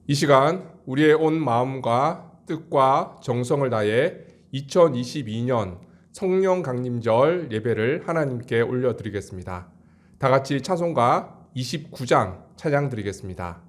이 시간 우리의 온 마음과 뜻과 정성을 다해 2022년 성령 강림절 예배를 하나님께 올려드리겠습니다. 다 같이 찬송가 29장 찬양 드리겠습니다.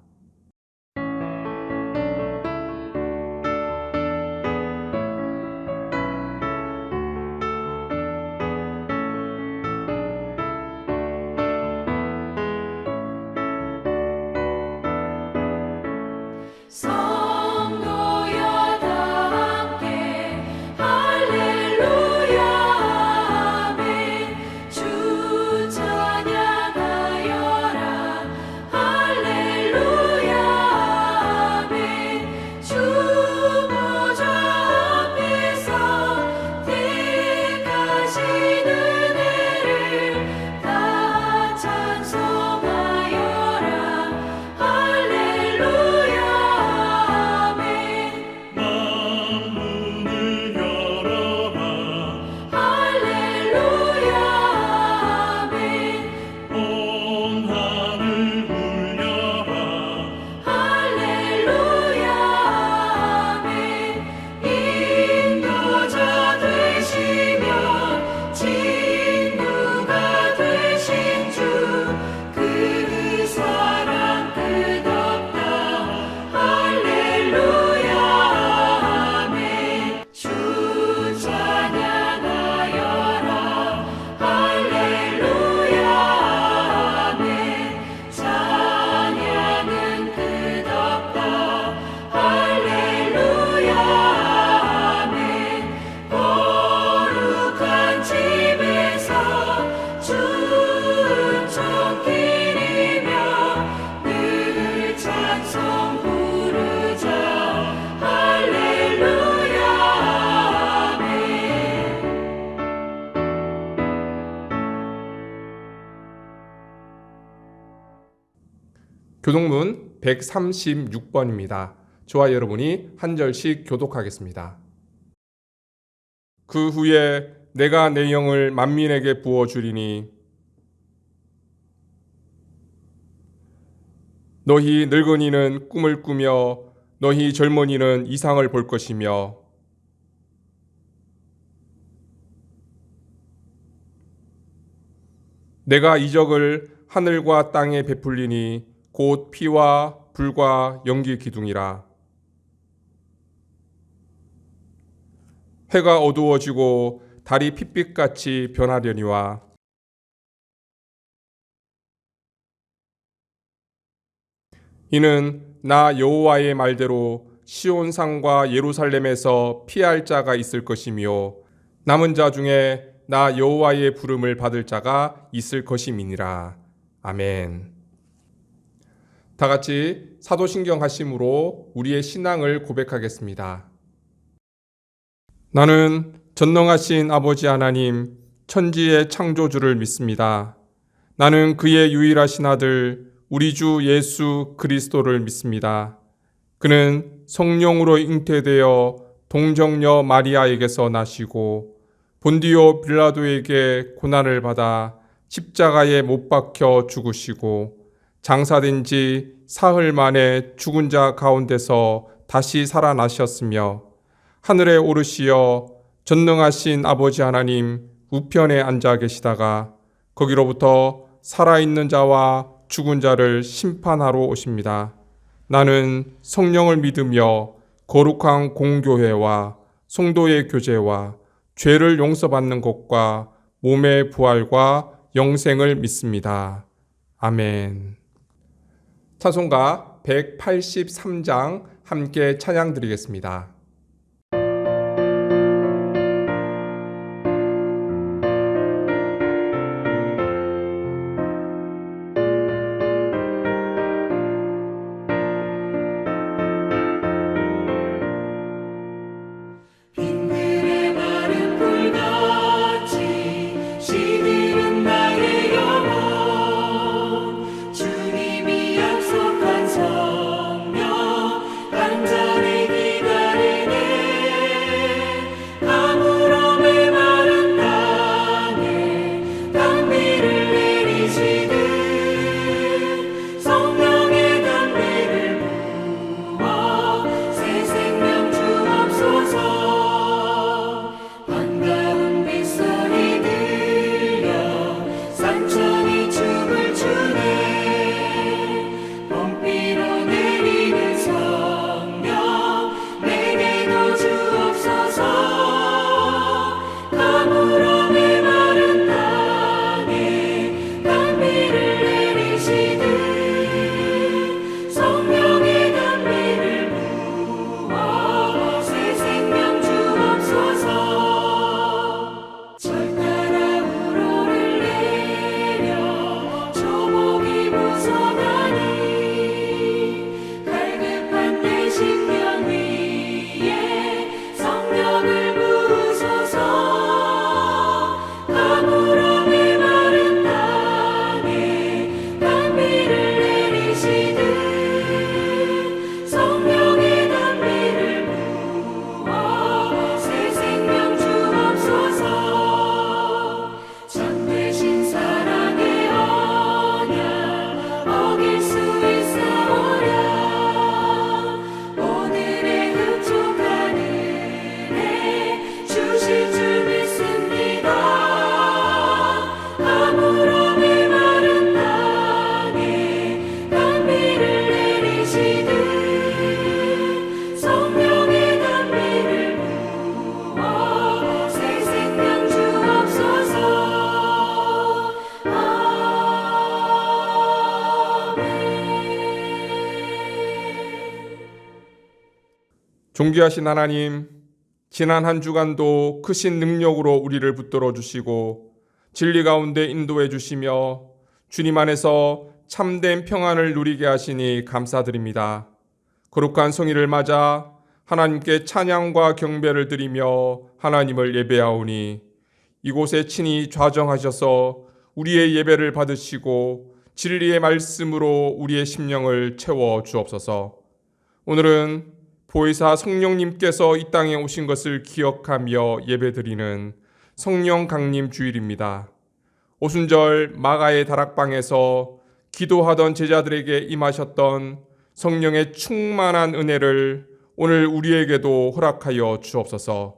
교독문 136번입니다. 저와 여러분이 한 절씩 교독하겠습니다. 그 후에 내가 내 영을 만민에게 부어주리니 너희 늙은이는 꿈을 꾸며 너희 젊은이는 이상을 볼 것이며 내가 이적을 하늘과 땅에 베풀리니 곧 피와 불과 연기 기둥이라. 해가 어두워지고 달이 핏빛같이 변하려니와 이는 나 여호와의 말대로 시온산과 예루살렘에서 피할 자가 있을 것이며 남은 자 중에 나 여호와의 부름을 받을 자가 있을 것임이니라. 아멘. 다 같이 사도신경 하심으로 우리의 신앙을 고백하겠습니다. 나는 전능하신 아버지 하나님, 천지의 창조주를 믿습니다. 나는 그의 유일하신 아들, 우리 주 예수 그리스도를 믿습니다. 그는 성령으로 잉태되어 동정녀 마리아에게서 나시고 본디오 빌라도에게 고난을 받아 십자가에 못 박혀 죽으시고 장사된 지 사흘 만에 죽은 자 가운데서 다시 살아나셨으며 하늘에 오르시어 전능하신 아버지 하나님 우편에 앉아 계시다가 거기로부터 살아있는 자와 죽은 자를 심판하러 오십니다. 나는 성령을 믿으며 거룩한 공교회와 성도의 교제와 죄를 용서받는 것과 몸의 부활과 영생을 믿습니다. 아멘. 찬송가 183장 함께 찬양 드리겠습니다. 간절히 기다리 존귀하신 하나님, 지난 한 주간도 크신 능력으로 우리를 붙들어 주시고 진리 가운데 인도해 주시며 주님 안에서 참된 평안을 누리게 하시니 감사드립니다. 거룩한 성일을 맞아 하나님께 찬양과 경배를 드리며 하나님을 예배하오니 이곳에 친히 좌정하셔서 우리의 예배를 받으시고 진리의 말씀으로 우리의 심령을 채워 주옵소서. 오늘은 보혜사 성령님께서 이 땅에 오신 것을 기억하며 예배드리는 성령 강림 주일입니다. 오순절 마가의 다락방에서 기도하던 제자들에게 임하셨던 성령의 충만한 은혜를 오늘 우리에게도 허락하여 주옵소서.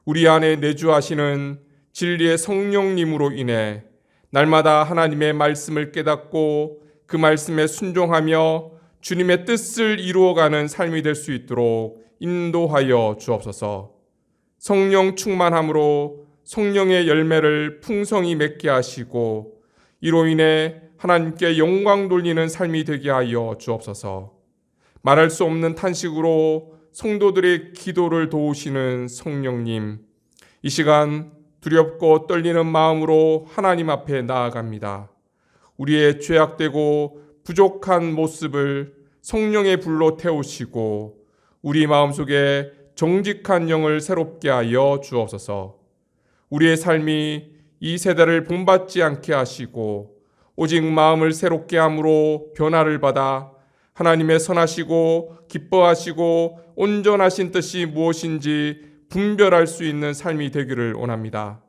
우리 안에 내주하시는 진리의 성령님으로 인해 날마다 하나님의 말씀을 깨닫고 그 말씀에 순종하며 주님의 뜻을 이루어가는 삶이 될 수 있도록 인도하여 주옵소서. 성령 충만함으로 성령의 열매를 풍성히 맺게 하시고 이로 인해 하나님께 영광 돌리는 삶이 되게 하여 주옵소서. 말할 수 없는 탄식으로 성도들의 기도를 도우시는 성령님, 이 시간 두렵고 떨리는 마음으로 하나님 앞에 나아갑니다. 우리의 죄악되고 부족한 모습을 성령의 불로 태우시고 우리 마음속에 정직한 영을 새롭게 하여 주옵소서. 우리의 삶이 이 세대를 본받지 않게 하시고 오직 마음을 새롭게 함으로 변화를 받아 하나님의 선하시고 기뻐하시고 온전하신 뜻이 무엇인지 분별할 수 있는 삶이 되기를 원합니다.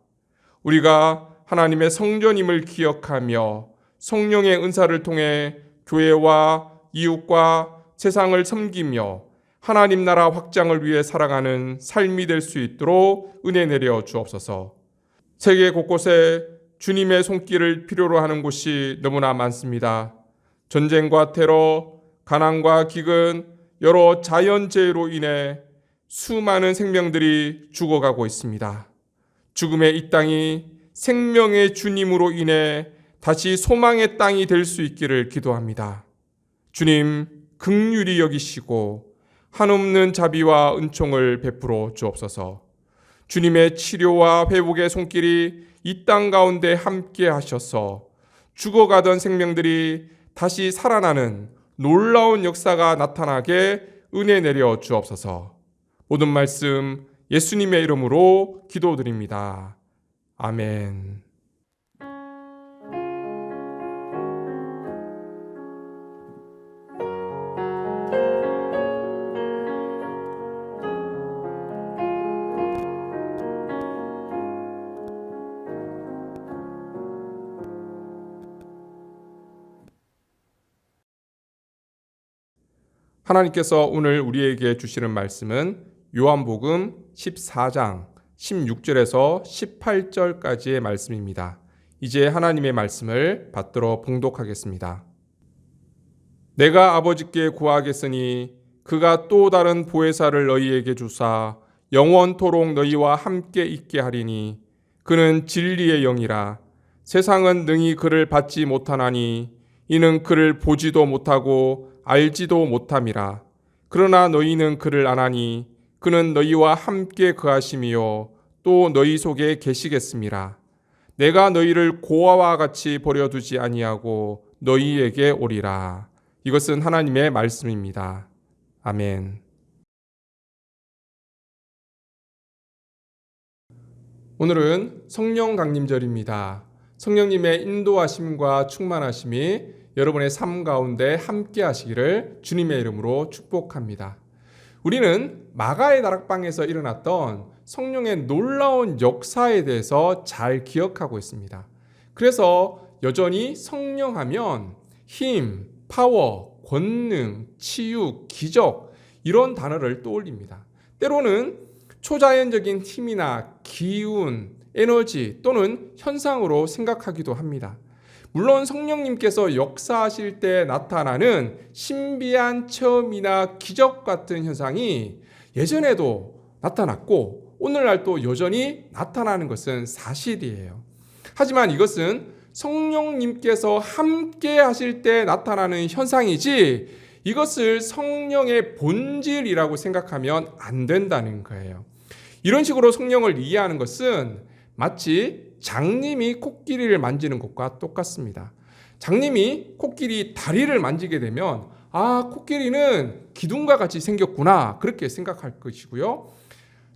우리가 하나님의 성전임을 기억하며 성령의 은사를 통해 교회와 이웃과 세상을 섬기며 하나님 나라 확장을 위해 살아가는 삶이 될 수 있도록 은혜 내려 주옵소서. 세계 곳곳에 주님의 손길을 필요로 하는 곳이 너무나 많습니다. 전쟁과 테러, 가난과 기근, 여러 자연재해로 인해 수많은 생명들이 죽어가고 있습니다. 죽음의 이 땅이 생명의 주님으로 인해 다시 소망의 땅이 될 수 있기를 기도합니다. 주님, 긍휼히 여기시고 한없는 자비와 은총을 베풀어 주옵소서. 주님의 치료와 회복의 손길이 이 땅 가운데 함께 하셔서 죽어가던 생명들이 다시 살아나는 놀라운 역사가 나타나게 은혜 내려 주옵소서. 모든 말씀 예수님의 이름으로 기도드립니다. 아멘. 하나님께서 오늘 우리에게 주시는 말씀은 요한복음 14장 16절에서 18절까지의 말씀입니다. 이제 하나님의 말씀을 받들어 봉독하겠습니다. 내가 아버지께 구하겠으니 그가 또 다른 보혜사를 너희에게 주사 영원토록 너희와 함께 있게 하리니 그는 진리의 영이라. 세상은 능히 그를 받지 못하나니 이는 그를 보지도 못하고 알지도 못함이라. 그러나 너희는 그를 아나니 그는 너희와 함께 거하심이요 또 너희 속에 계시겠음이라. 내가 너희를 고아와 같이 버려두지 아니하고 너희에게 오리라. 이것은 하나님의 말씀입니다. 아멘. 오늘은 성령 강림절입니다. 성령님의 인도하심과 충만하심이 여러분의 삶 가운데 함께 하시기를 주님의 이름으로 축복합니다. 우리는 마가의 다락방에서 일어났던 성령의 놀라운 역사에 대해서 잘 기억하고 있습니다. 그래서 여전히 성령하면 힘, 파워, 권능, 치유, 기적 이런 단어를 떠올립니다. 때로는 초자연적인 힘이나 기운, 에너지 또는 현상으로 생각하기도 합니다. 물론 성령님께서 역사하실 때 나타나는 신비한 체험이나 기적 같은 현상이 예전에도 나타났고 오늘날도 여전히 나타나는 것은 사실이에요. 하지만 이것은 성령님께서 함께 하실 때 나타나는 현상이지 이것을 성령의 본질이라고 생각하면 안 된다는 거예요. 이런 식으로 성령을 이해하는 것은 마치 장님이 코끼리를 만지는 것과 똑같습니다. 장님이 코끼리 다리를 만지게 되면 코끼리는 기둥과 같이 생겼구나 그렇게 생각할 것이고요.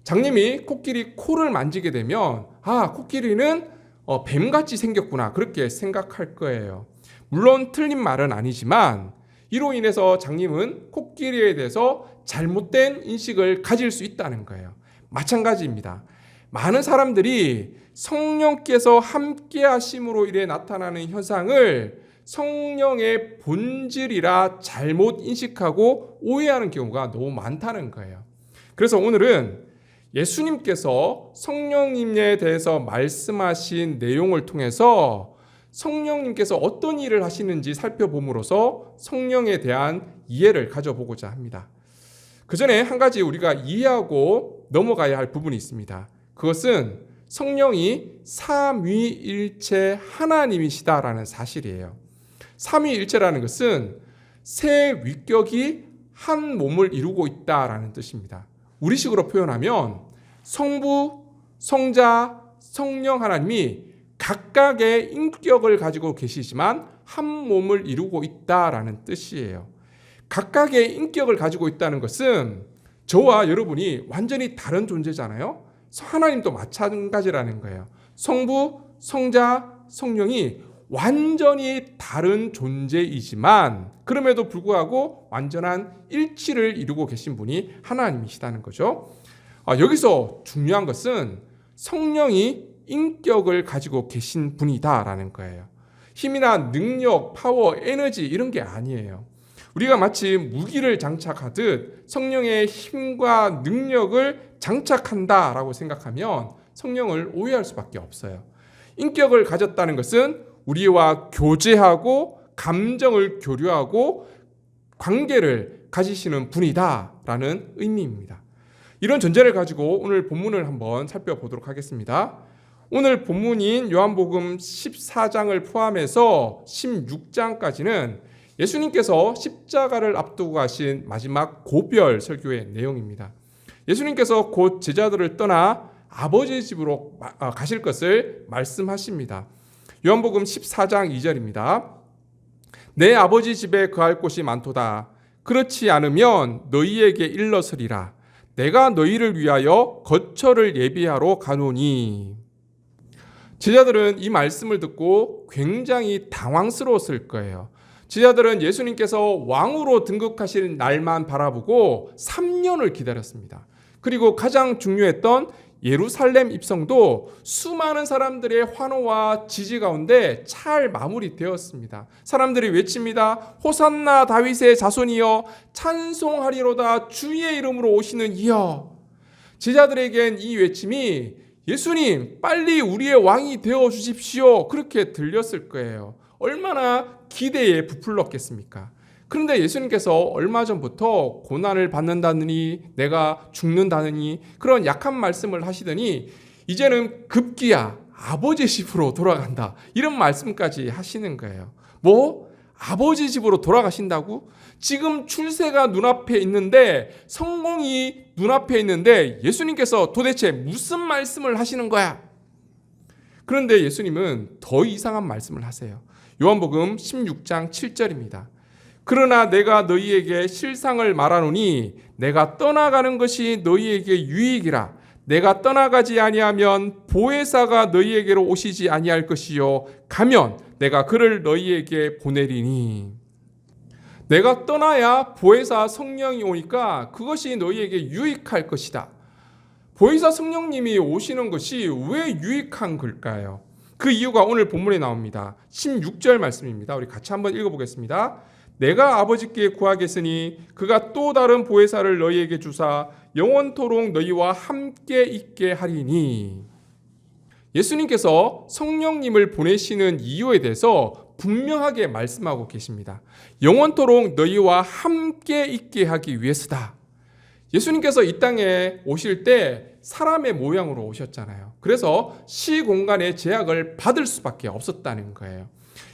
장님이 코끼리 코를 만지게 되면 코끼리는 뱀같이 생겼구나 그렇게 생각할 거예요. 물론 틀린 말은 아니지만 이로 인해서 장님은 코끼리에 대해서 잘못된 인식을 가질 수 있다는 거예요. 마찬가지입니다. 많은 사람들이 성령께서 함께 하심으로 인해 나타나는 현상을 성령의 본질이라 잘못 인식하고 오해하는 경우가 너무 많다는 거예요. 그래서 오늘은 예수님께서 성령님에 대해서 말씀하신 내용을 통해서 성령님께서 어떤 일을 하시는지 살펴봄으로써 성령에 대한 이해를 가져보고자 합니다. 그 전에 한 가지 우리가 이해하고 넘어가야 할 부분이 있습니다. 그것은 성령이 삼위일체 하나님이시다라는 사실이에요. 삼위일체라는 것은 세 위격이 한 몸을 이루고 있다라는 뜻입니다. 우리식으로 표현하면 성부, 성자, 성령 하나님이 각각의 인격을 가지고 계시지만 한 몸을 이루고 있다라는 뜻이에요. 각각의 인격을 가지고 있다는 것은 저와 여러분이 완전히 다른 존재잖아요. 하나님도 마찬가지라는 거예요. 성부, 성자, 성령이 완전히 다른 존재이지만 그럼에도 불구하고 완전한 일치를 이루고 계신 분이 하나님이시다는 거죠. 여기서 중요한 것은 성령이 인격을 가지고 계신 분이다라는 거예요. 힘이나 능력, 파워, 에너지 이런 게 아니에요. 우리가 마치 무기를 장착하듯 성령의 힘과 능력을 장착한다라고 생각하면 성령을 오해할 수밖에 없어요. 인격을 가졌다는 것은 우리와 교제하고 감정을 교류하고 관계를 가지시는 분이다라는 의미입니다. 이런 전제를 가지고 오늘 본문을 한번 살펴보도록 하겠습니다. 오늘 본문인 요한복음 14장을 포함해서 16장까지는 예수님께서 십자가를 앞두고 하신 마지막 고별 설교의 내용입니다. 예수님께서 곧 제자들을 떠나 아버지 집으로 가실 것을 말씀하십니다. 요한복음 14장 2절입니다. 내 아버지 집에 거할 곳이 많도다. 그렇지 않으면 너희에게 일러서리라. 내가 너희를 위하여 거처를 예비하러 가노니. 제자들은 이 말씀을 듣고 굉장히 당황스러웠을 거예요. 제자들은 예수님께서 왕으로 등극하실 날만 바라보고 3년을 기다렸습니다. 그리고 가장 중요했던 예루살렘 입성도 수많은 사람들의 환호와 지지 가운데 잘 마무리되었습니다. 사람들이 외칩니다. 호산나 다윗의 자손이여 찬송하리로다 주의 이름으로 오시는 이여. 제자들에겐 이 외침이 예수님 빨리 우리의 왕이 되어 주십시오 그렇게 들렸을 거예요. 얼마나 기대에 부풀렀겠습니까? 그런데 예수님께서 얼마 전부터 고난을 받는다느니 내가 죽는다느니 그런 약한 말씀을 하시더니 이제는 급기야 아버지 집으로 돌아간다 이런 말씀까지 하시는 거예요. 아버지 집으로 돌아가신다고? 지금 출세가 눈앞에 있는데 성공이 눈앞에 있는데 예수님께서 도대체 무슨 말씀을 하시는 거야? 그런데 예수님은 더 이상한 말씀을 하세요. 요한복음 16장 7절입니다. 그러나 내가 너희에게 실상을 말하노니 내가 떠나가는 것이 너희에게 유익이라. 내가 떠나가지 아니하면 보혜사가 너희에게로 오시지 아니할 것이요 가면 내가 그를 너희에게 보내리니. 내가 떠나야 보혜사 성령이 오니까 그것이 너희에게 유익할 것이다. 보혜사 성령님이 오시는 것이 왜 유익한 걸까요? 그 이유가 오늘 본문에 나옵니다. 16절 말씀입니다. 우리 같이 한번 읽어보겠습니다. 내가 아버지께 구하겠으니 그가 또 다른 보혜사를 너희에게 주사 영원토록 너희와 함께 있게 하리니. 예수님께서 성령님을 보내시는 이유에 대해서 분명하게 말씀하고 계십니다. 영원토록 너희와 함께 있게 하기 위해서다. 예수님께서 이 땅에 오실 때 사람의 모양으로 오셨잖아요. 그래서 시공간의 제약을 받을 수밖에 없었다는 거예요.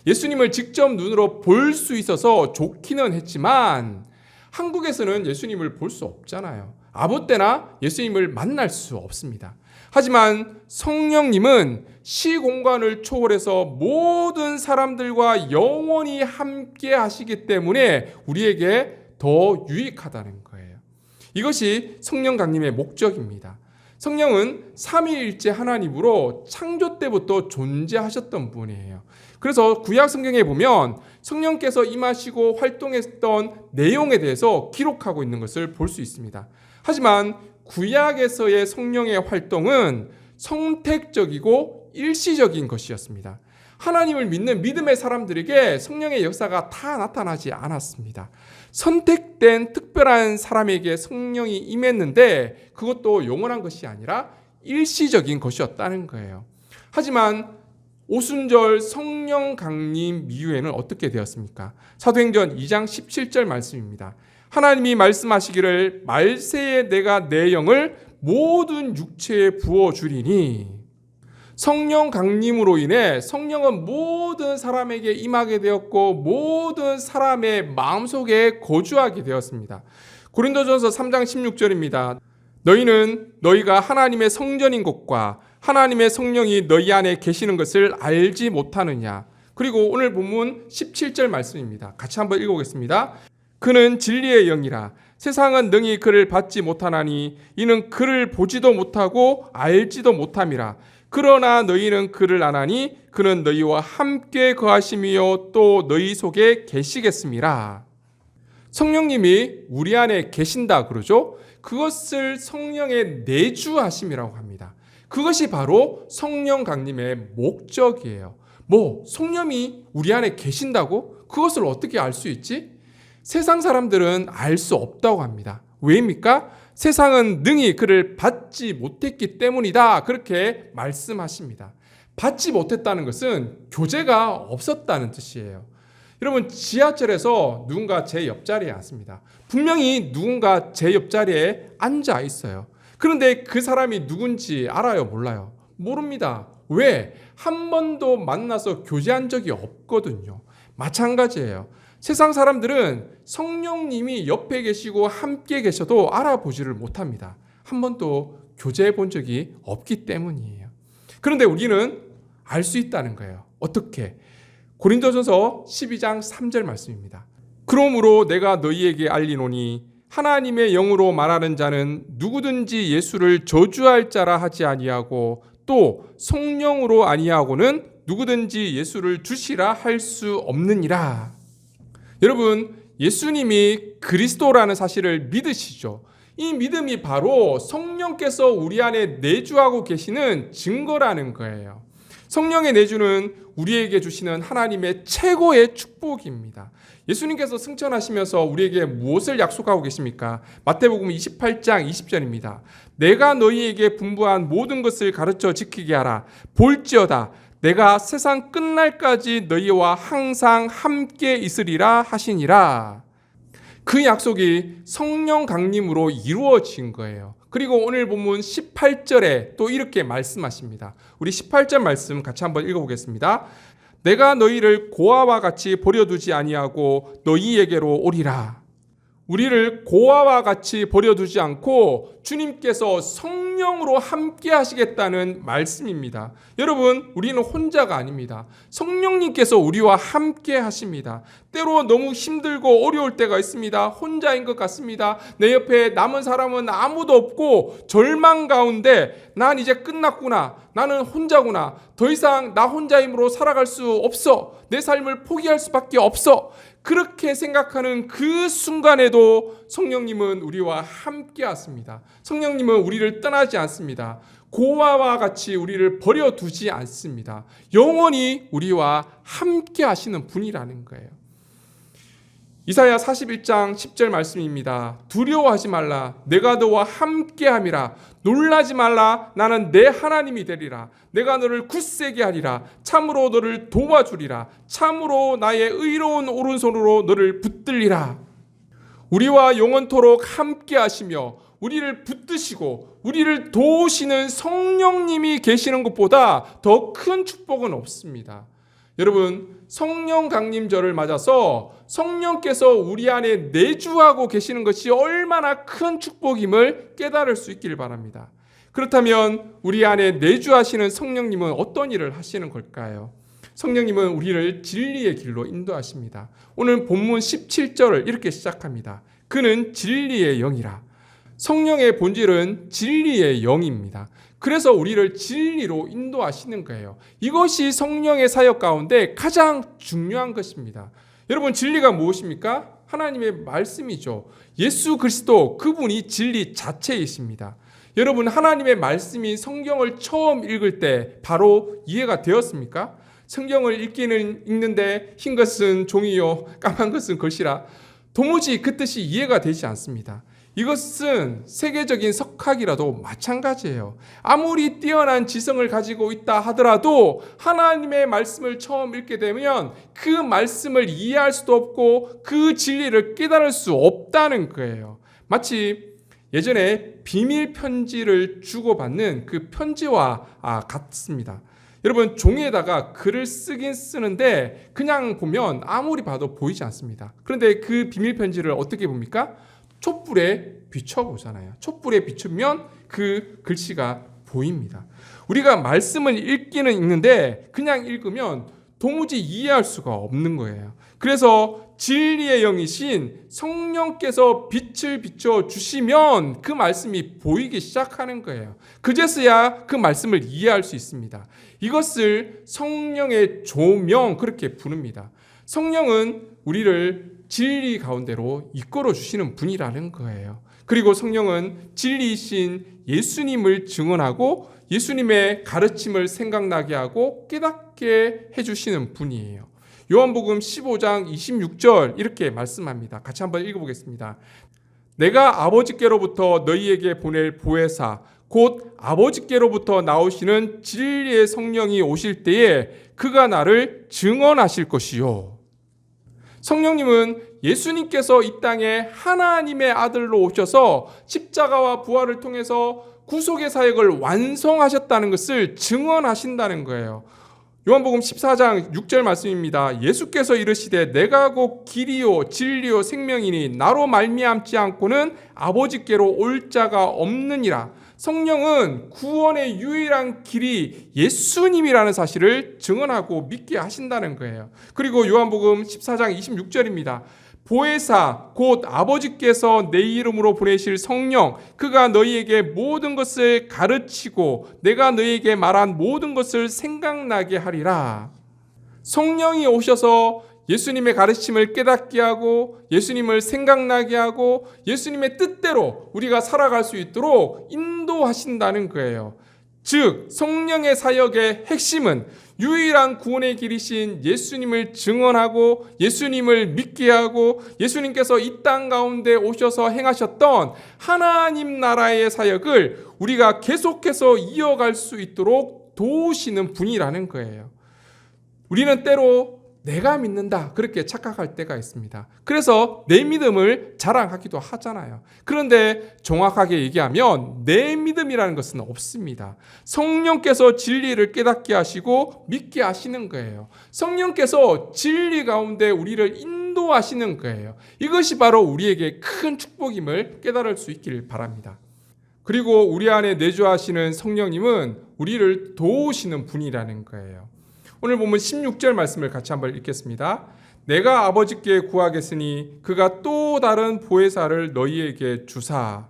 예수님을 직접 눈으로 볼 수 있어서 좋기는 했지만 한국에서는 예수님을 볼 수 없잖아요. 아무 때나 예수님을 만날 수 없습니다. 하지만 성령님은 시공간을 초월해서 모든 사람들과 영원히 함께 하시기 때문에 우리에게 더 유익하다는 거예요. 이것이 성령 강림의 목적입니다. 성령은 삼위일체 하나님으로 창조 때부터 존재하셨던 분이에요. 그래서 구약 성경에 보면 성령께서 임하시고 활동했던 내용에 대해서 기록하고 있는 것을 볼 수 있습니다. 하지만 구약에서의 성령의 활동은 선택적이고 일시적인 것이었습니다. 하나님을 믿는 믿음의 사람들에게 성령의 역사가 다 나타나지 않았습니다. 선택된 특별한 사람에게 성령이 임했는데 그것도 영원한 것이 아니라 일시적인 것이었다는 거예요. 하지만 오순절 성령 강림 이후에는 어떻게 되었습니까? 사도행전 2장 17절 말씀입니다. 하나님이 말씀하시기를 말세에 내가 내 영을 모든 육체에 부어주리니. 성령 강림으로 인해 성령은 모든 사람에게 임하게 되었고 모든 사람의 마음속에 거주하게 되었습니다. 고린도전서 3장 16절입니다. 너희는 너희가 하나님의 성전인 것과 하나님의 성령이 너희 안에 계시는 것을 알지 못하느냐. 그리고 오늘 본문 17절 말씀입니다. 같이 한번 읽어보겠습니다. 그는 진리의 영이라 세상은 능히 그를 받지 못하나니 이는 그를 보지도 못하고 알지도 못함이라. 그러나 너희는 그를 아나니 그는 너희와 함께 거하심이요 또 너희 속에 계시겠음이라. 성령님이 우리 안에 계신다 그러죠. 그것을 성령의 내주하심이라고 합니다. 그것이 바로 성령 강림의 목적이에요. 성령이 우리 안에 계신다고? 그것을 어떻게 알 수 있지? 세상 사람들은 알 수 없다고 합니다. 왜입니까? 세상은 능히 그를 받지 못했기 때문이다. 그렇게 말씀하십니다. 받지 못했다는 것은 교제가 없었다는 뜻이에요. 여러분, 지하철에서 누군가 제 옆자리에 앉습니다. 분명히 누군가 제 옆자리에 앉아 있어요. 그런데 그 사람이 누군지 알아요? 몰라요? 모릅니다. 왜? 한 번도 만나서 교제한 적이 없거든요. 마찬가지예요. 세상 사람들은 성령님이 옆에 계시고 함께 계셔도 알아보지를 못합니다. 한 번도 교제해 본 적이 없기 때문이에요. 그런데 우리는 알 수 있다는 거예요. 어떻게? 고린도전서 12장 3절 말씀입니다. 그러므로 내가 너희에게 알리노니 하나님의 영으로 말하는 자는 누구든지 예수를 저주할 자라 하지 아니하고 또 성령으로 아니하고는 누구든지 예수를 주시라 할 수 없느니라. 여러분, 예수님이 그리스도라는 사실을 믿으시죠? 이 믿음이 바로 성령께서 우리 안에 내주하고 계시는 증거라는 거예요. 성령의 내주는 우리에게 주시는 하나님의 최고의 축복입니다. 예수님께서 승천하시면서 우리에게 무엇을 약속하고 계십니까? 마태복음 28장 20절입니다. 내가 너희에게 분부한 모든 것을 가르쳐 지키게 하라. 볼지어다 내가 세상 끝날까지 너희와 항상 함께 있으리라 하시니라. 그 약속이 성령 강림으로 이루어진 거예요. 그리고 오늘 본문 18절에 또 이렇게 말씀하십니다. 우리 18절 말씀 같이 한번 읽어보겠습니다. 내가 너희를 고아와 같이 버려두지 아니하고 너희에게로 오리라. 우리를 고아와 같이 버려두지 않고 주님께서 성령으로 함께 하시겠다는 말씀입니다. 여러분, 우리는 혼자가 아닙니다. 성령님께서 우리와 함께 하십니다. 때로 너무 힘들고 어려울 때가 있습니다. 혼자인 것 같습니다. 내 옆에 남은 사람은 아무도 없고 절망 가운데 난 이제 끝났구나. 나는 혼자구나. 더 이상 나 혼자임으로 살아갈 수 없어. 내 삶을 포기할 수밖에 없어. 그렇게 생각하는 그 순간에도 성령님은 우리와 함께 하십니다. 성령님은 우리를 떠나지 않습니다. 고아와 같이 우리를 버려두지 않습니다. 영원히 우리와 함께 하시는 분이라는 거예요. 이사야 41장 10절 말씀입니다. 두려워하지 말라. 내가 너와 함께함이라. 놀라지 말라. 나는 내 하나님이 되리라. 내가 너를 굳세게 하리라. 참으로 너를 도와주리라. 참으로 나의 의로운 오른손으로 너를 붙들리라. 우리와 영원토록 함께 하시며 우리를 붙드시고 우리를 도우시는 성령님이 계시는 것보다 더 큰 축복은 없습니다. 여러분, 성령 강림절을 맞아서 성령께서 우리 안에 내주하고 계시는 것이 얼마나 큰 축복임을 깨달을 수 있기를 바랍니다. 그렇다면 우리 안에 내주하시는 성령님은 어떤 일을 하시는 걸까요? 성령님은 우리를 진리의 길로 인도하십니다. 오늘 본문 17절을 이렇게 시작합니다. 그는 진리의 영이라. 성령의 본질은 진리의 영입니다. 그래서 우리를 진리로 인도하시는 거예요. 이것이 성령의 사역 가운데 가장 중요한 것입니다. 여러분, 진리가 무엇입니까? 하나님의 말씀이죠. 예수 그리스도, 그분이 진리 자체이십니다. 여러분, 하나님의 말씀이 성경을 처음 읽을 때 바로 이해가 되었습니까? 성경을 읽는데 흰 것은 종이요 까만 것은 글씨라. 도무지 그 뜻이 이해가 되지 않습니다. 이것은 세계적인 석학이라도 마찬가지예요. 아무리 뛰어난 지성을 가지고 있다 하더라도 하나님의 말씀을 처음 읽게 되면 그 말씀을 이해할 수도 없고 그 진리를 깨달을 수 없다는 거예요. 마치 예전에 비밀 편지를 주고받는 그 편지와 같습니다. 여러분, 종이에다가 글을 쓰긴 쓰는데 그냥 보면 아무리 봐도 보이지 않습니다. 그런데 그 비밀 편지를 어떻게 봅니까? 촛불에 비춰보잖아요. 촛불에 비추면 그 글씨가 보입니다. 우리가 말씀을 읽기는 읽는데 그냥 읽으면 도무지 이해할 수가 없는 거예요. 그래서 진리의 영이신 성령께서 빛을 비춰 주시면 그 말씀이 보이기 시작하는 거예요. 그제서야 그 말씀을 이해할 수 있습니다. 이것을 성령의 조명, 그렇게 부릅니다. 성령은 우리를 진리 가운데로 이끌어 주시는 분이라는 거예요. 그리고 성령은 진리이신 예수님을 증언하고 예수님의 가르침을 생각나게 하고 깨닫게 해주시는 분이에요. 요한복음 15장 26절 이렇게 말씀합니다. 같이 한번 읽어보겠습니다. 내가 아버지께로부터 너희에게 보낼 보혜사 곧 아버지께로부터 나오시는 진리의 성령이 오실 때에 그가 나를 증언하실 것이요. 성령님은 예수님께서 이 땅에 하나님의 아들로 오셔서 십자가와 부활을 통해서 구속의 사역을 완성하셨다는 것을 증언하신다는 거예요. 요한복음 14장 6절 말씀입니다. 예수께서 이르시되 내가 곧 길이요 진리요 생명이니 나로 말미암지 않고는 아버지께로 올 자가 없느니라. 성령은 구원의 유일한 길이 예수님이라는 사실을 증언하고 믿게 하신다는 거예요. 그리고 요한복음 14장 26절입니다. 보혜사 곧 아버지께서 내 이름으로 보내실 성령 그가 너희에게 모든 것을 가르치고 내가 너희에게 말한 모든 것을 생각나게 하리라. 성령이 오셔서 예수님의 가르침을 깨닫게 하고 예수님을 생각나게 하고 예수님의 뜻대로 우리가 살아갈 수 있도록 인도하신다는 거예요. 즉 성령의 사역의 핵심은 유일한 구원의 길이신 예수님을 증언하고 예수님을 믿게 하고 예수님께서 이 땅 가운데 오셔서 행하셨던 하나님 나라의 사역을 우리가 계속해서 이어갈 수 있도록 도우시는 분이라는 거예요. 우리는 때로 내가 믿는다 그렇게 착각할 때가 있습니다. 그래서 내 믿음을 자랑하기도 하잖아요. 그런데 정확하게 얘기하면 내 믿음이라는 것은 없습니다. 성령께서 진리를 깨닫게 하시고 믿게 하시는 거예요. 성령께서 진리 가운데 우리를 인도하시는 거예요. 이것이 바로 우리에게 큰 축복임을 깨달을 수 있기를 바랍니다. 그리고 우리 안에 내주하시는 성령님은 우리를 도우시는 분이라는 거예요. 오늘 보면 16절 말씀을 같이 한번 읽겠습니다. 내가 아버지께 구하겠으니 그가 또 다른 보혜사를 너희에게 주사.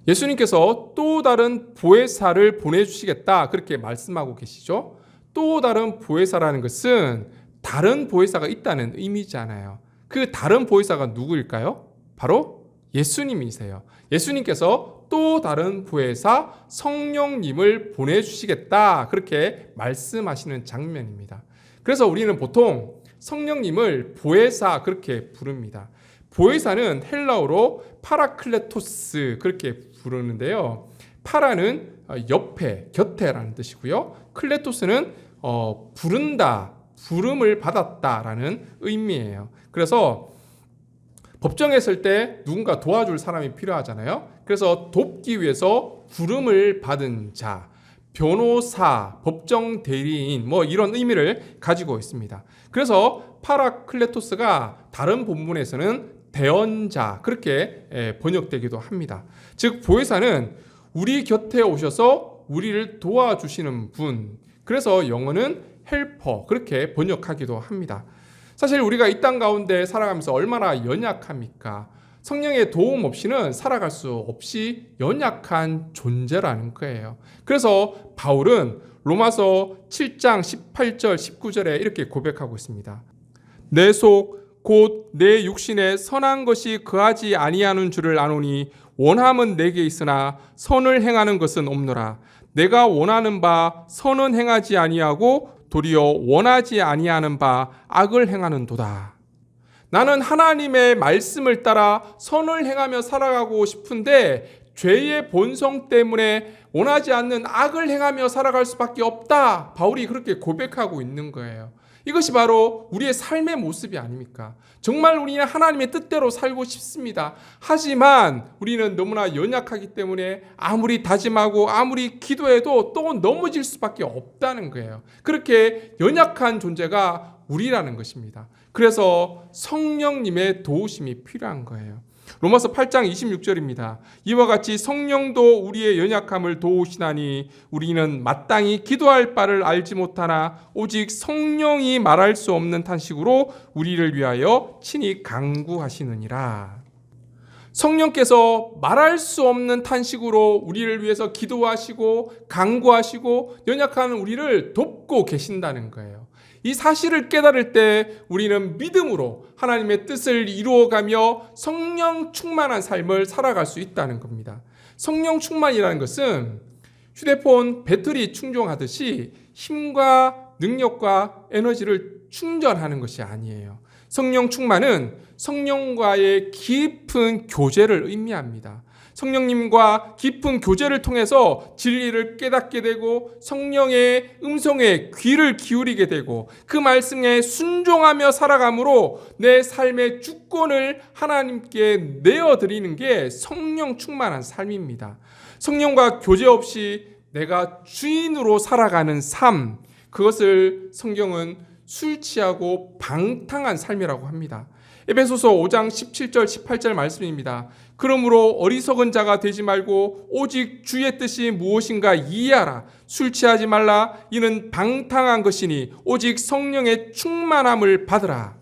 예수님께서 또 다른 보혜사를 보내주시겠다 그렇게 말씀하고 계시죠. 또 다른 보혜사라는 것은 다른 보혜사가 있다는 의미잖아요. 그 다른 보혜사가 누구일까요? 바로 예수님이세요. 예수님께서 또 다른 보혜사 성령님을 보내주시겠다 그렇게 말씀하시는 장면입니다. 그래서 우리는 보통 성령님을 보혜사 그렇게 부릅니다. 보혜사는 헬라어로 파라클레토스 그렇게 부르는데요. 파라는 옆에, 곁에라는 뜻이고요. 클레토스는 부른다, 부름을 받았다라는 의미예요. 그래서 법정에 설 때 누군가 도와줄 사람이 필요하잖아요. 그래서 돕기 위해서 부름을 받은 자, 변호사, 법정 대리인 이런 의미를 가지고 있습니다. 그래서 파라클레토스가 다른 본문에서는 대언자 그렇게 번역되기도 합니다. 즉 보혜사는 우리 곁에 오셔서 우리를 도와주시는 분, 그래서 영어는 헬퍼 그렇게 번역하기도 합니다. 사실 우리가 이 땅 가운데 살아가면서 얼마나 연약합니까? 성령의 도움 없이는 살아갈 수 없이 연약한 존재라는 거예요. 그래서 바울은 로마서 7장 18절 19절에 이렇게 고백하고 있습니다. 내 속 곧 내 육신에 선한 것이 거하지 아니하는 줄을 아노니 원함은 내게 있으나 선을 행하는 것은 없노라. 내가 원하는 바 선은 행하지 아니하고 도리어 원하지 아니하는 바 악을 행하는도다. 나는 하나님의 말씀을 따라 선을 행하며 살아가고 싶은데 죄의 본성 때문에 원하지 않는 악을 행하며 살아갈 수밖에 없다. 바울이 그렇게 고백하고 있는 거예요. 이것이 바로 우리의 삶의 모습이 아닙니까? 정말 우리는 하나님의 뜻대로 살고 싶습니다. 하지만 우리는 너무나 연약하기 때문에 아무리 다짐하고 아무리 기도해도 또 넘어질 수밖에 없다는 거예요. 그렇게 연약한 존재가 우리라는 것입니다. 그래서 성령님의 도우심이 필요한 거예요. 로마서 8장 26절입니다. 이와 같이 성령도 우리의 연약함을 도우시나니 우리는 마땅히 기도할 바를 알지 못하나 오직 성령이 말할 수 없는 탄식으로 우리를 위하여 친히 간구하시느니라. 성령께서 말할 수 없는 탄식으로 우리를 위해서 기도하시고 간구하시고 연약한 우리를 돕고 계신다는 거예요. 이 사실을 깨달을 때 우리는 믿음으로 하나님의 뜻을 이루어가며 성령 충만한 삶을 살아갈 수 있다는 겁니다. 성령 충만이라는 것은 휴대폰 배터리 충전하듯이 힘과 능력과 에너지를 충전하는 것이 아니에요. 성령 충만은 성령과의 깊은 교제를 의미합니다. 성령님과 깊은 교제를 통해서 진리를 깨닫게 되고 성령의 음성에 귀를 기울이게 되고 그 말씀에 순종하며 살아감으로 내 삶의 주권을 하나님께 내어드리는 게 성령 충만한 삶입니다. 성령과 교제 없이 내가 주인으로 살아가는 삶, 그것을 성경은 술 취하고 방탕한 삶이라고 합니다. 에베소서 5장 17절 18절 말씀입니다. 그러므로 어리석은 자가 되지 말고 오직 주의 뜻이 무엇인가 이해하라. 술 취하지 말라. 이는 방탕한 것이니 오직 성령의 충만함을 받으라.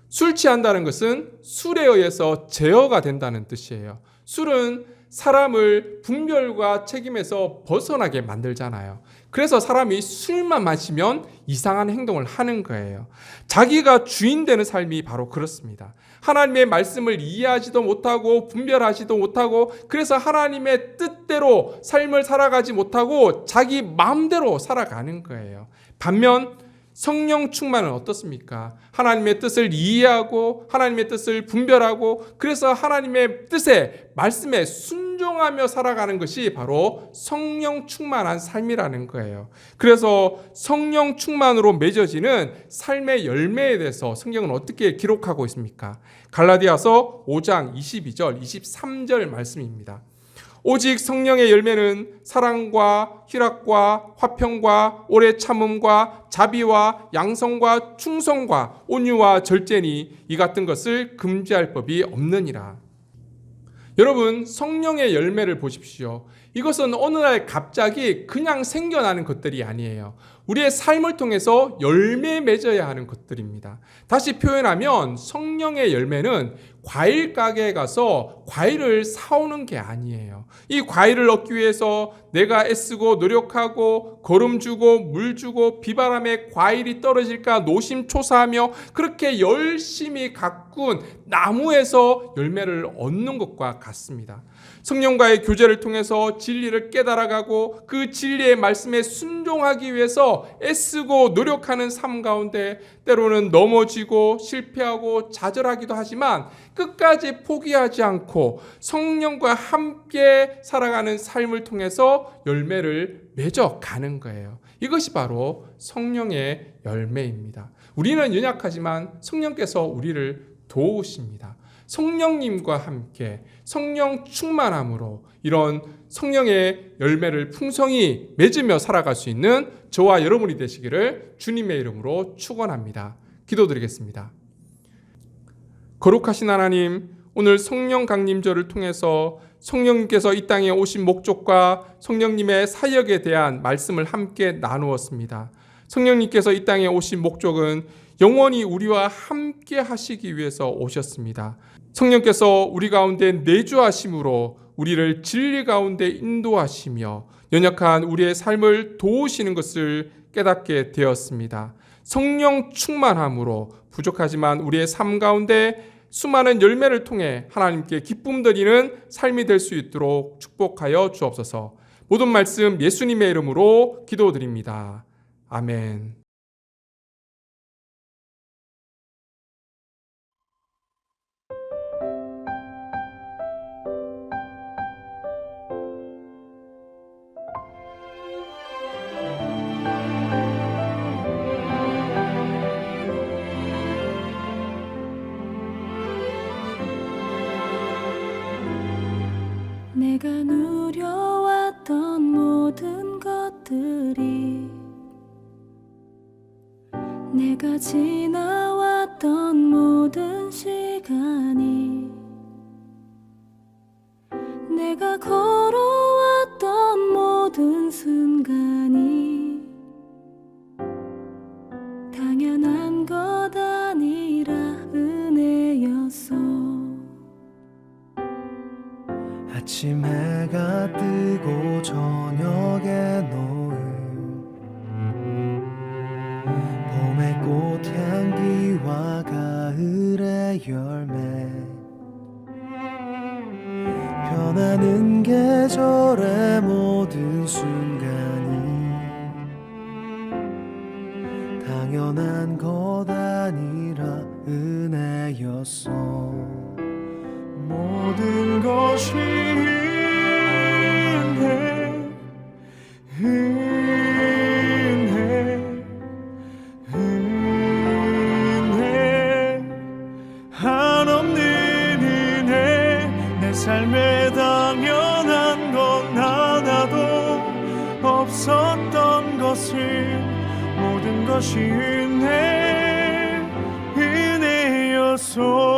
술 취한다는 것은 술에 의해서 제어가 된다는 뜻이에요. 술은 사람을 분별과 책임에서 벗어나게 만들잖아요. 그래서 사람이 술만 마시면 이상한 행동을 하는 거예요. 자기가 주인 되는 삶이 바로 그렇습니다. 하나님의 말씀을 이해하지도 못하고 분별하지도 못하고 그래서 하나님의 뜻대로 삶을 살아가지 못하고 자기 마음대로 살아가는 거예요. 반면 성령 충만은 어떻습니까? 하나님의 뜻을 이해하고 하나님의 뜻을 분별하고 그래서 하나님의 뜻에 말씀에 순종하며 살아가는 것이 바로 성령 충만한 삶이라는 거예요. 그래서 성령 충만으로 맺어지는 삶의 열매에 대해서 성경은 어떻게 기록하고 있습니까? 갈라디아서 5장 22절 23절 말씀입니다. 오직 성령의 열매는 사랑과 희락과 화평과 오래 참음과 자비와 양성과 충성과 온유와 절제니 이 같은 것을 금지할 법이 없느니라. 여러분, 성령의 열매를 보십시오. 이것은 어느 날 갑자기 그냥 생겨나는 것들이 아니에요. 우리의 삶을 통해서 열매 맺어야 하는 것들입니다. 다시 표현하면 성령의 열매는 과일 가게에 가서 과일을 사오는 게 아니에요. 이 과일을 얻기 위해서 내가 애쓰고 노력하고 거름 주고 물 주고 비바람에 과일이 떨어질까 노심초사하며 그렇게 열심히 가꾼 나무에서 열매를 얻는 것과 같습니다. 성령과의 교제를 통해서 진리를 깨달아가고 그 진리의 말씀에 순종하기 위해서 애쓰고 노력하는 삶 가운데 때로는 넘어지고 실패하고 좌절하기도 하지만 끝까지 포기하지 않고 성령과 함께 살아가는 삶을 통해서 열매를 맺어가는 거예요. 이것이 바로 성령의 열매입니다. 우리는 연약하지만 성령께서 우리를 도우십니다. 성령님과 함께 성령 충만함으로 이런 성령의 열매를 풍성히 맺으며 살아갈 수 있는 저와 여러분이 되시기를 주님의 이름으로 축원합니다. 기도드리겠습니다. 거룩하신 하나님, 오늘 성령 강림절을 통해서 성령님께서 이 땅에 오신 목적과 성령님의 사역에 대한 말씀을 함께 나누었습니다. 성령님께서 이 땅에 오신 목적은 영원히 우리와 함께 하시기 위해서 오셨습니다. 성령께서 우리 가운데 내주하심으로 우리를 진리 가운데 인도하시며 연약한 우리의 삶을 도우시는 것을 깨닫게 되었습니다. 성령 충만함으로 부족하지만 우리의 삶 가운데 수많은 열매를 통해 하나님께 기쁨 드리는 삶이 될 수 있도록 축복하여 주옵소서. 모든 말씀 예수님의 이름으로 기도드립니다. 아멘. 내가 누려왔던 모든 것들이 내가 지나왔던 모든 시간이 내가 걸어왔던 모든 순간이 당연한 것 아니라 은혜였어. 아침 해가 뜨고 저녁에 노을 봄의 꽃향기와 가을의 열매 변하는 계절의 모든 순간이 당연한 것 아니라 은혜였어. 모든 것이 은혜 한없는 은혜 내 삶에 당연한 건 하나도 없었던 것을 모든 것이 은혜였어.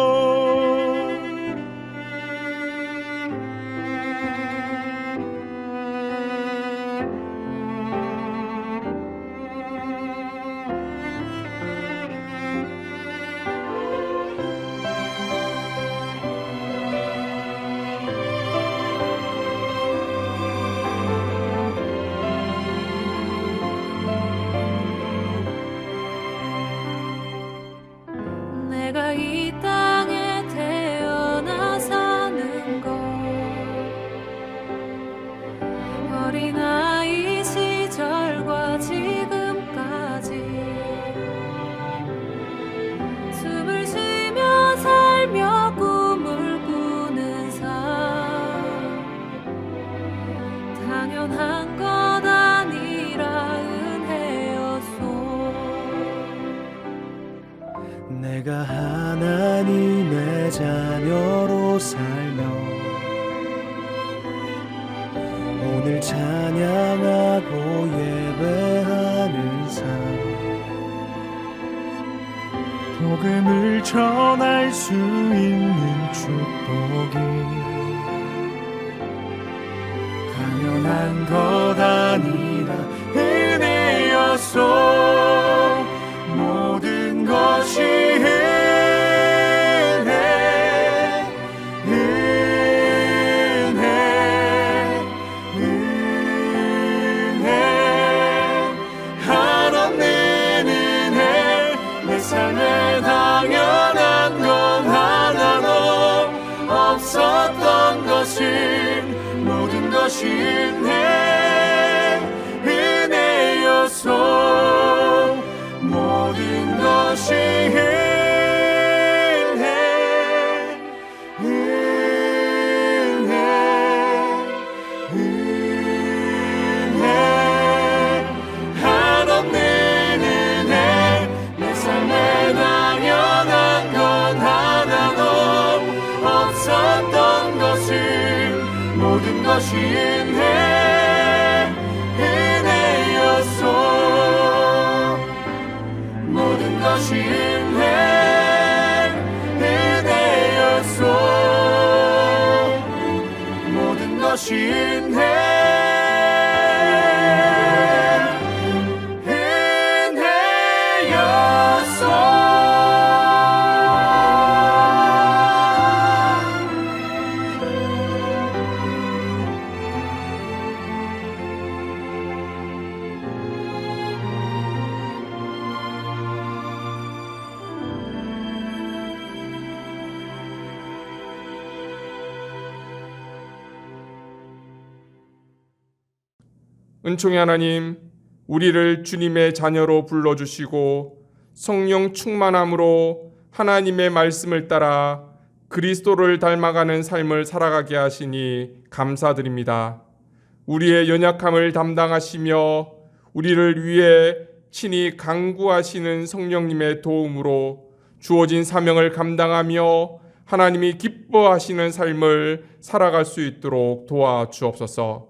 내가 이 땅에 태어나 사는 것 어린아이 시절과 지금까지 숨을 쉬며 살며 꿈을 꾸는 삶 당연한 것 아니라 은혜였소. 내가 하나님의 자녀로 살며 오늘 찬양하고 예배하는 삶 복음을 전할 수 있는 축복이 당연한 것 아니라 은혜였소. 모든 것이 한없는 은혜 내 삶에 당연한 건 하나도 없었던 것을 모든 것이 은혜였소. 모든 것이 한없는 은혜 내 삶에 것이 은혜였소. 모든 것이 은혜였소. 모든 것이 은총의 하나님, 우리를 주님의 자녀로 불러주시고 성령 충만함으로 하나님의 말씀을 따라 그리스도를 닮아가는 삶을 살아가게 하시니 감사드립니다. 우리의 연약함을 담당하시며 우리를 위해 친히 간구하시는 성령님의 도움으로 주어진 사명을 감당하며 하나님이 기뻐하시는 삶을 살아갈 수 있도록 도와주옵소서.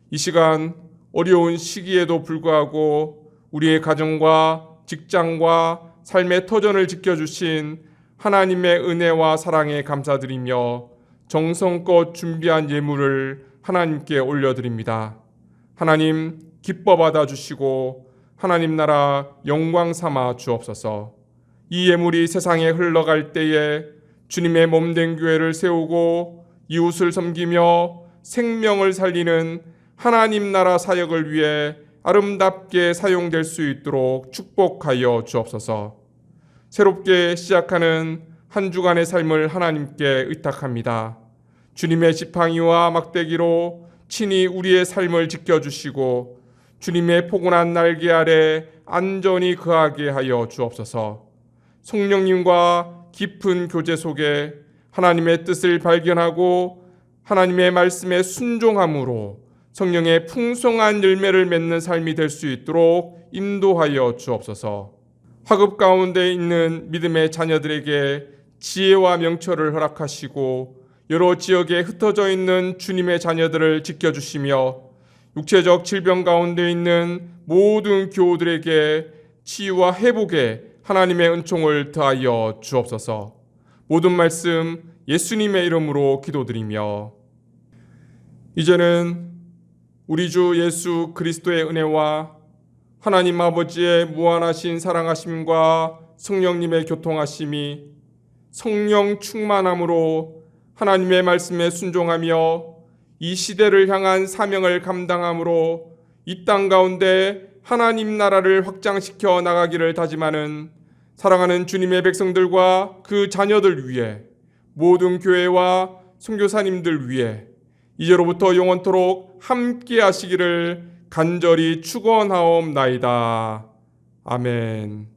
이 시간 어려운 시기에도 불구하고 우리의 가정과 직장과 삶의 터전을 지켜주신 하나님의 은혜와 사랑에 감사드리며 정성껏 준비한 예물을 하나님께 올려드립니다. 하나님 기뻐 받아주시고 하나님 나라 영광 삼아 주옵소서. 이 예물이 세상에 흘러갈 때에 주님의 몸된 교회를 세우고 이웃을 섬기며 생명을 살리는 하나님 나라 사역을 위해 아름답게 사용될 수 있도록 축복하여 주옵소서. 새롭게 시작하는 한 주간의 삶을 하나님께 의탁합니다. 주님의 지팡이와 막대기로 친히 우리의 삶을 지켜주시고 주님의 포근한 날개 아래 안전히 거하게 하여 주옵소서. 성령님과 깊은 교제 속에 하나님의 뜻을 발견하고 하나님의 말씀에 순종함으로 성령의 풍성한 열매를 맺는 삶이 될 수 있도록 인도하여 주옵소서. 화급 가운데 있는 믿음의 자녀들에게 지혜와 명철을 허락하시고 여러 지역에 흩어져 있는 주님의 자녀들을 지켜주시며 육체적 질병 가운데 있는 모든 교우들에게 치유와 회복에 하나님의 은총을 더하여 주옵소서. 모든 말씀 예수님의 이름으로 기도드리며 이제는 우리 주 예수 그리스도의 은혜와 하나님 아버지의 무한하신 사랑하심과 성령님의 교통하심이 성령 충만함으로 하나님의 말씀에 순종하며 이 시대를 향한 사명을 감당함으로 이 땅 가운데 하나님 나라를 확장시켜 나가기를 다짐하는 사랑하는 주님의 백성들과 그 자녀들 위해 모든 교회와 선교사님들 위해 이제로부터 영원토록 함께 하시기를 간절히 축원하옵나이다. 아멘.